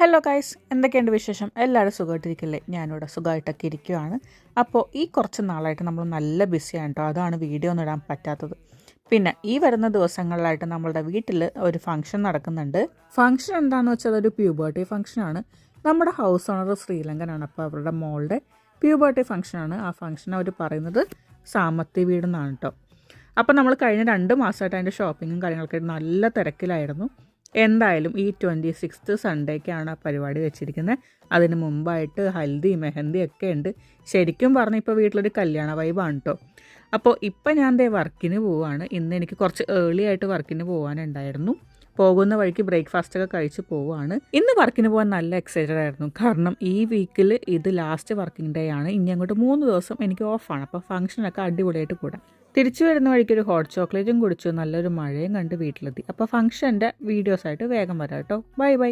Hello guys, എന്തൊക്കെയുണ്ട് വിശേഷം? എല്ലാവരും സുഖമായിട്ടിരിക്കില്ലേ? ഞാനിവിടെ സുഖമായിട്ടൊക്കെ ഇരിക്കുകയാണ്. അപ്പോൾ ഈ കുറച്ച് നാളായിട്ട് നമ്മൾ നല്ല ബിസിയാണ് കേട്ടോ. അതാണ് വീഡിയോ ഒന്നും ഇടാൻ പറ്റാത്തത്. പിന്നെ ഈ വരുന്ന ദിവസങ്ങളിലായിട്ട് നമ്മളുടെ വീട്ടിൽ ഒരു ഫംഗ്ഷൻ നടക്കുന്നുണ്ട്. ഫംഗ്ഷൻ എന്താണെന്ന് വെച്ചാൽ അതൊരു പ്യൂബർട്ടി ഫംഗ്ഷനാണ്. നമ്മുടെ ഹൗസ് ഓണർ ശ്രീലങ്കനാണ്. അപ്പോൾ അവരുടെ മോളുടെ പ്യൂബർട്ടി ഫംഗ്ഷനാണ്. ആ ഫംഗ്ഷൻ അവർ പറയുന്നത് സാമത്തി വീടെന്നാണ് കേട്ടോ. അപ്പോൾ നമ്മൾ കഴിഞ്ഞ 2 മാസമായിട്ട് അതിൻ്റെ ഷോപ്പിങ്ങും കാര്യങ്ങളൊക്കെ നല്ല തിരക്കിലായിരുന്നു. എന്തായാലും ഈ 26th സൺഡേക്കാണ് ആ പരിപാടി വെച്ചിരിക്കുന്നത്. അതിന് മുമ്പായിട്ട് ഹൽദി മെഹന്തി ഒക്കെ ഉണ്ട്. ശരിക്കും പറഞ്ഞാൽ ഇപ്പോൾ വീട്ടിലൊരു കല്യാണ വൈബാണ് കേട്ടോ. അപ്പോൾ ഇപ്പം ഞാൻ വർക്കിന് പോവുകയാണ്. ഇന്ന് എനിക്ക് കുറച്ച് ഏർലി ആയിട്ട് വർക്കിന് പോകാനുണ്ടായിരുന്നു. പോകുന്ന വഴിക്ക് ബ്രേക്ക്ഫാസ്റ്റൊക്കെ കഴിച്ച് പോവുകയാണ്. ഇന്ന് വർക്കിന് പോകാൻ നല്ല എക്സൈറ്റഡ് ആയിരുന്നു. കാരണം ഈ വീക്കിൽ ഇത് ലാസ്റ്റ് വർക്കിംഗ് ഡേ ആണ്. ഇനി അങ്ങോട്ട് 3 ദിവസം എനിക്ക് ഓഫാണ്. അപ്പോൾ ഫംഗ്ഷനൊക്കെ അടിപൊളിയായിട്ട് കൂടാം. തിരിച്ചു വരുന്ന വഴിക്ക് ഒരു ഹോട്ട് ചോക്ലേറ്റും കുടിച്ചു നല്ലൊരു മഴയും കണ്ട് വീട്ടിലെത്തി. അപ്പോൾ ഫംഗ്ഷൻ്റെ വീഡിയോസായിട്ട് വേഗം വരാം കേട്ടോ. Bye bye.